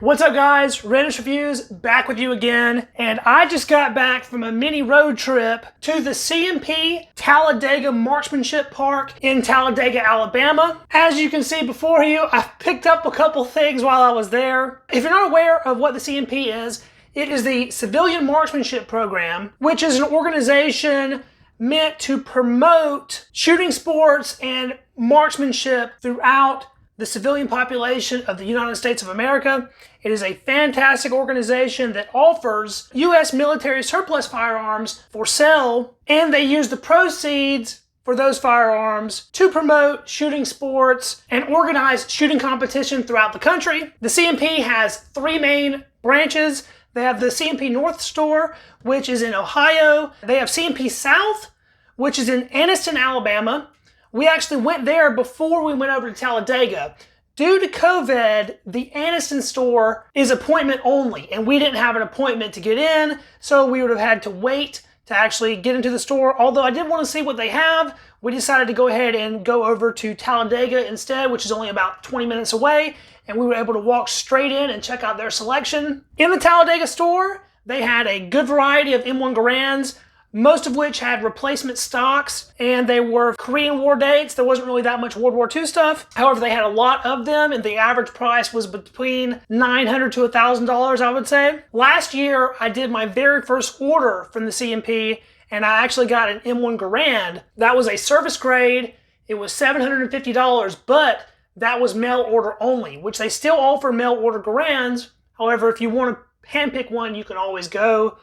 What's up guys, Readiness Reviews back with you again, and I just got back from a mini road trip to the CMP Talladega Marksmanship Park in Talladega, Alabama. As you can see before you, I picked up a couple things while I was there. If you're not aware of what the CMP is, it is the Civilian Marksmanship Program, which is an organization meant to promote shooting sports and marksmanship throughout the civilian population of the United States of America. It is a fantastic organization that offers U.S. military surplus firearms for sale, and they use the proceeds for those firearms to promote shooting sports and organize shooting competition throughout the country. The CMP has three main branches. They have the CMP North store, which is in Ohio. They have CMP South, which is in Anniston, Alabama. We actually went there before we went over to Talladega. Due to COVID, the Anniston store is appointment only, and we didn't have an appointment to get in, so we would have had to wait to actually get into the store. Although I did want to see what they have, we decided to go ahead and go over to Talladega instead, which is only about 20 minutes away, and we were able to walk straight in and check out their selection. In the Talladega store, they had a good variety of M1 Garands, most of which had replacement stocks, and they were Korean War dates. There wasn't really that much World War II stuff. However, they had a lot of them, and the average price was between $900 to $1,000, I would say. Last year, I did my very first order from the CMP, and I actually got an M1 Garand. That was a service grade. It was $750, but that was mail order only, which they still offer mail order Garands. However, if you want to handpick one, you can always go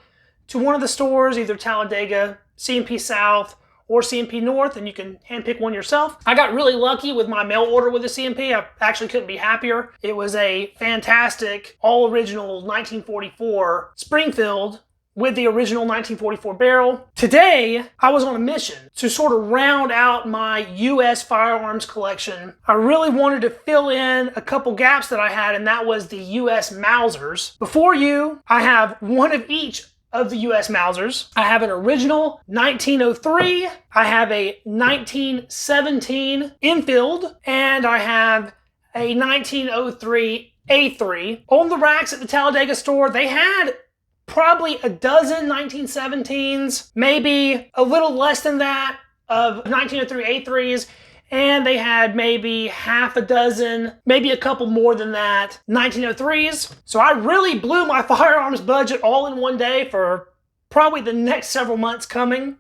to one of the stores, either Talladega, CMP South, or CMP North, and you can handpick one yourself. I got really lucky with my mail order with the CMP. I actually couldn't be happier. It was a fantastic, all-original 1944 Springfield with the original 1944 barrel. Today, I was on a mission to sort of round out my U.S. firearms collection. I really wanted to fill in a couple gaps that I had, and that was the U.S. Mausers. Before you, I have one of each of the U.S. Mausers. I have an original 1903, I have a 1917 Enfield, and I have a 1903 A3. On the racks at the Talladega store, they had probably a dozen 1917s, maybe a little less than that of 1903 A3s, and they had maybe half a dozen, maybe a couple more than that, 1903s. So I really blew my firearms budget all in one day for probably the next several months coming.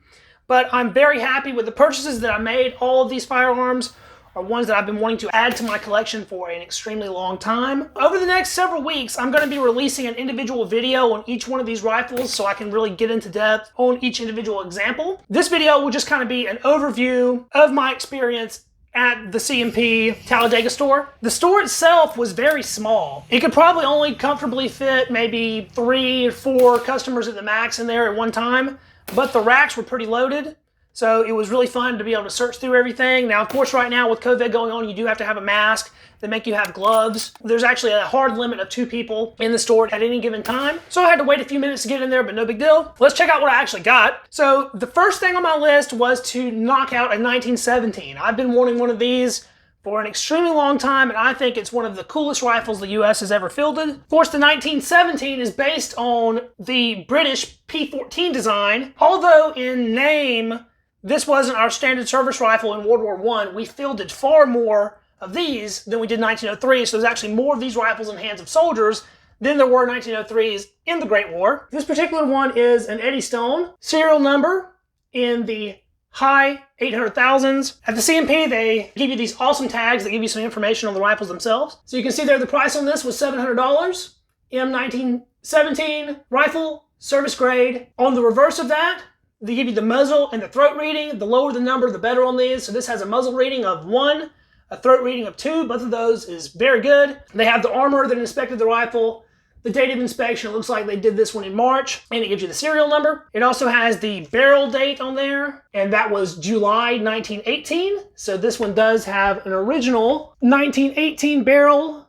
But I'm very happy with the purchases that I made. All of these firearms are ones that I've been wanting to add to my collection for an extremely long time. Over the next several weeks, I'm going to be releasing an individual video on each one of these rifles so I can really get into depth on each individual example. This video will just kind of be an overview of my experience at the CMP Talladega store. The store itself was very small. It could probably only comfortably fit maybe 3 or 4 customers at the max in there at one time, but the racks were pretty loaded. So it was really fun to be able to search through everything. Now, of course, right now with COVID going on, you do have to have a mask. They make you have gloves. There's actually a hard limit of 2 people in the store at any given time. So I had to wait a few minutes to get in there, but no big deal. Let's check out what I actually got. So the first thing on my list was to knock out a 1917. I've been wanting one of these for an extremely long time, and I think it's one of the coolest rifles the U.S. has ever fielded. Of course, the 1917 is based on the British P14 design. Although in name, this wasn't our standard service rifle in World War I. We fielded far more of these than we did 1903, so there's actually more of these rifles in hands of soldiers than there were 1903s in the Great War. This particular one is an Eddie Stone serial number in the high 800,000s. At the CMP, they give you these awesome tags that give you some information on the rifles themselves. So you can see there the price on this was $700. M1917 rifle, service grade. On the reverse of that, they give you the muzzle and the throat reading. The lower the number, the better on these. So this has a muzzle reading of 1, a throat reading of 2. Both of those is very good. They have the armor that inspected the rifle. The date of inspection, it looks like they did this one in March, and it gives you the serial number. It also has the barrel date on there, and that was July 1918. So this one does have an original 1918 barrel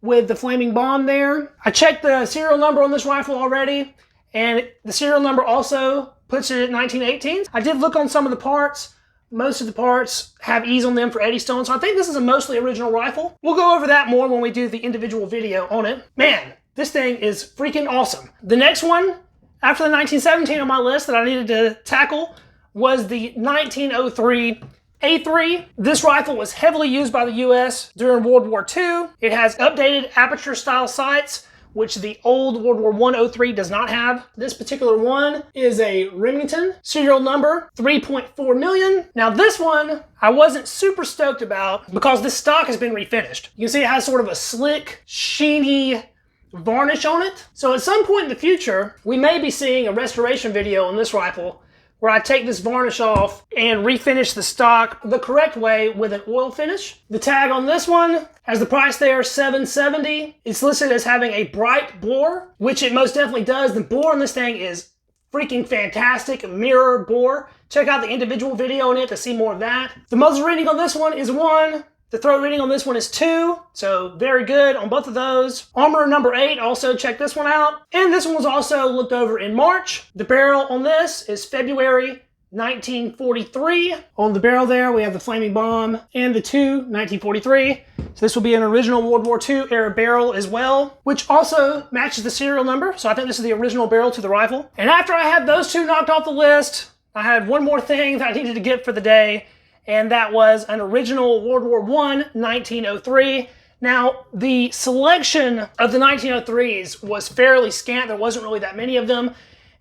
with the flaming bomb there. I checked the serial number on this rifle already, and the serial number also puts it at 1918. I did look on some of the parts. Most of the parts have E's on them for Eddystone, so I think this is a mostly original rifle. We'll go over that more when we do the individual video on it. Man, this thing is freaking awesome. The next one, after the 1917 on my list that I needed to tackle, was the 1903 A3. This rifle was heavily used by the US during World War II. It has updated aperture style sights, which the old World War I 03 does not have. This particular one is a Remington, serial number 3.4 million. Now this one, I wasn't super stoked about because this stock has been refinished. You can see it has sort of a slick, sheeny varnish on it. So at some point in the future, we may be seeing a restoration video on this rifle where I take this varnish off and refinish the stock the correct way with an oil finish. The tag on this one has the price there, $770. It's listed as having a bright bore, which it most definitely does. The bore on this thing is freaking fantastic, mirror bore. Check out the individual video on it to see more of that. The muzzle reading on this one is 1. The throat reading on this one is 2, so very good on both of those. Armor number 8, also check this one out. And this one was also looked over in March. The barrel on this is February 1943. On the barrel there, we have the flaming bomb and the 1943. So this will be an original World War II era barrel as well, which also matches the serial number. So I think this is the original barrel to the rifle. And after I had those two knocked off the list, I had one more thing that I needed to get for the day, and that was an original World War I 1903. Now, the selection of the 1903s was fairly scant. There wasn't really that many of them.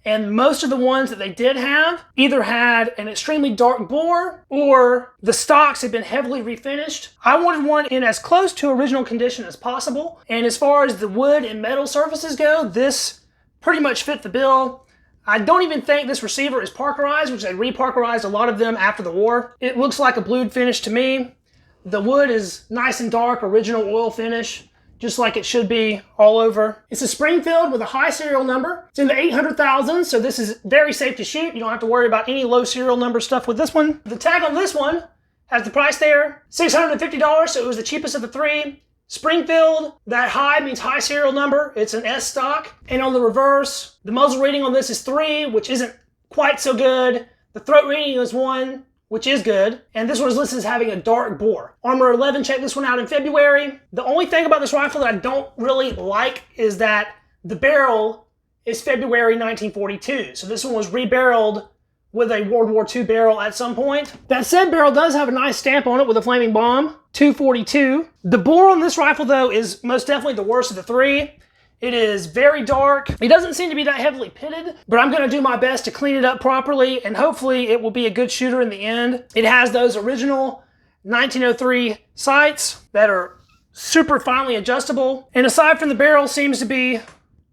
And most of the ones that they did have either had an extremely dark bore or the stocks had been heavily refinished. I wanted one in as close to original condition as possible. And as far as the wood and metal surfaces go, this pretty much fit the bill. I don't even think this receiver is parkerized, which they reparkerized a lot of them after the war. It looks like a blued finish to me. The wood is nice and dark, original oil finish, just like it should be all over. It's a Springfield with a high serial number. It's in the 800,000, so this is very safe to shoot. You don't have to worry about any low serial number stuff with this one. The tag on this one has the price there, $650, so it was the cheapest of the three. Springfield, that high means high serial number. It's an S stock. And on the reverse, the muzzle reading on this is 3, which isn't quite so good. The throat reading is 1, which is good. And this one is listed as having a dark bore. Armor 11, check this one out in February. The only thing about this rifle that I don't really like is that the barrel is February 1942. So this one was rebarreled with a World War II barrel at some point. That said barrel does have a nice stamp on it with a flaming bomb, 242. The bore on this rifle though is most definitely the worst of the three. It is very dark. It doesn't seem to be that heavily pitted, but I'm gonna do my best to clean it up properly and hopefully it will be a good shooter in the end. It has those original 1903 sights that are super finely adjustable. And aside from the barrel, seems to be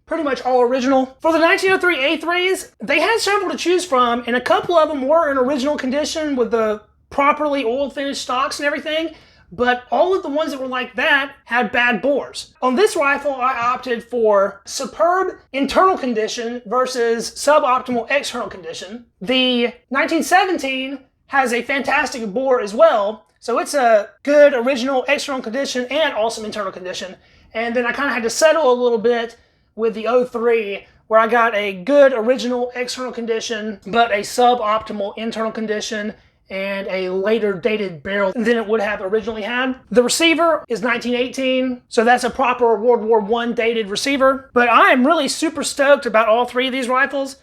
pretty much all original. For the 1903 A3s, they had several to choose from, and a couple of them were in original condition with the properly oil finished stocks and everything, but all of the ones that were like that had bad bores. On this rifle, I opted for superb internal condition versus suboptimal external condition. The 1917 has a fantastic bore as well, so it's a good original external condition and awesome internal condition. And then I kind of had to settle a little bit with the 03, where I got a good original external condition, but a suboptimal internal condition and a later dated barrel than it would have originally had. The receiver is 1918, so that's a proper World War I dated receiver. But I am really super stoked about all three of these rifles.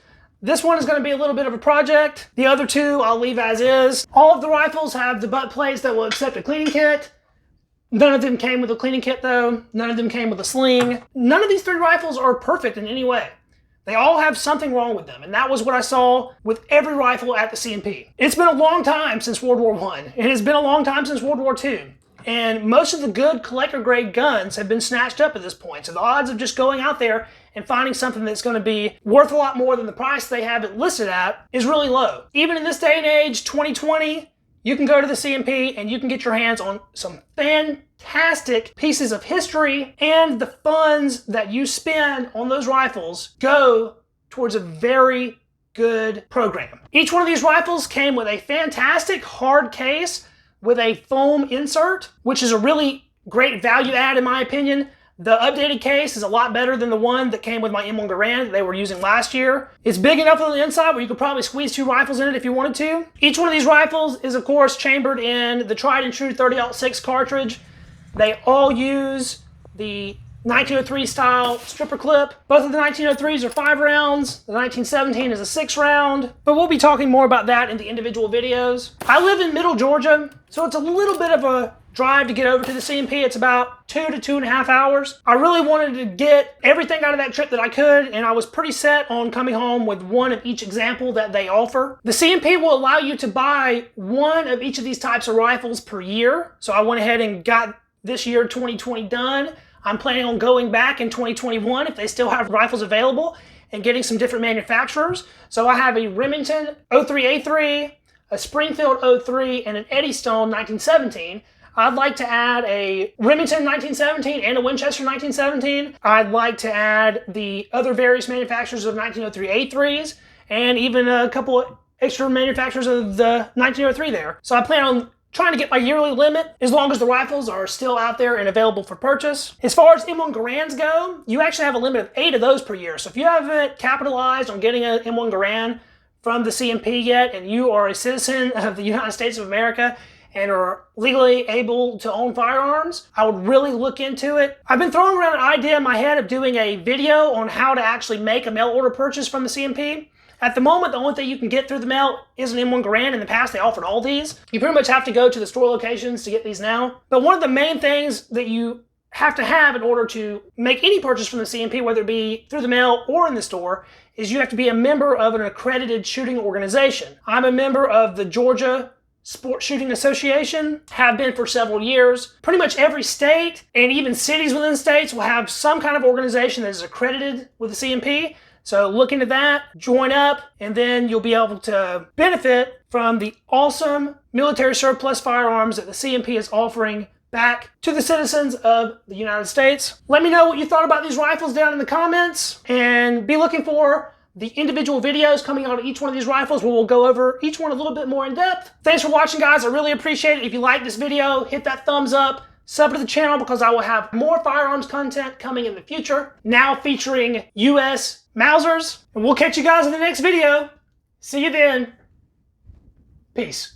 This one is going to be a little bit of a project. The other two I'll leave as is. All of the rifles have the butt plates that will accept a cleaning kit. None of them came with a cleaning kit though. None of them came with a sling. None of these three rifles are perfect in any way. They all have something wrong with them, and that was what I saw with every rifle at the CMP. It's been a long time since World War I. It has been a long time since World War II. And most of the good collector grade guns have been snatched up at this point. So the odds of just going out there and finding something that's going to be worth a lot more than the price they have it listed at is really low. Even in this day and age, 2020, you can go to the CMP and you can get your hands on some fantastic pieces of history, and the funds that you spend on those rifles go towards a very good program. Each one of these rifles came with a fantastic hard case with a foam insert, which is a really great value add in my opinion. The updated case is a lot better than the one that came with my M1 Garand that they were using last year. It's big enough on the inside where you could probably squeeze 2 rifles in it if you wanted to. Each one of these rifles is, of course, chambered in the tried and true 30-06 cartridge. They all use the 1903 style stripper clip. Both of the 1903s are 5 rounds. The 1917 is a 6 round, but we'll be talking more about that in the individual videos. I live in Middle Georgia, so it's a little bit of a drive to get over to the CMP. It's about 2 to 2.5 hours. I really wanted to get everything out of that trip that I could, and I was pretty set on coming home with one of each example that they offer. The CMP will allow you to buy one of each of these types of rifles per year. So I went ahead and got this year 2020 done. I'm planning on going back in 2021 if they still have rifles available and getting some different manufacturers. So I have a Remington 03A3, a Springfield 03, and an Eddystone 1917. I'd like to add a Remington 1917 and a Winchester 1917. I'd like to add the other various manufacturers of 1903 A3s and even a couple extra manufacturers of the 1903 there. So I plan on trying to get my yearly limit as long as the rifles are still out there and available for purchase. As far as M1 Garands go, you actually have a limit of 8 of those per year. So if you haven't capitalized on getting an M1 Garand from the CMP yet and you are a citizen of the United States of America and are legally able to own firearms, I would really look into it. I've been throwing around an idea in my head of doing a video on how to actually make a mail order purchase from the CMP. At the moment, the only thing you can get through the mail is an M1 Garand. In the past, they offered all these. You pretty much have to go to the store locations to get these now. But one of the main things that you have to have in order to make any purchase from the CMP, whether it be through the mail or in the store, is you have to be a member of an accredited shooting organization. I'm a member of the Georgia Sport Shooting Association, have been for several years. Pretty much every state and even cities within states will have some kind of organization that is accredited with the CMP. So look into that, join up, and then you'll be able to benefit from the awesome military surplus firearms that the CMP is offering back to the citizens of the United States. Let me know what you thought about these rifles down in the comments, and be looking for the individual videos coming out of each one of these rifles where we'll go over each one a little bit more in depth. Thanks for watching, guys. I really appreciate it. If you like this video, hit that thumbs up. Sub to the channel because I will have more firearms content coming in the future, now featuring US Mausers. And we'll catch you guys in the next video. See you then. Peace.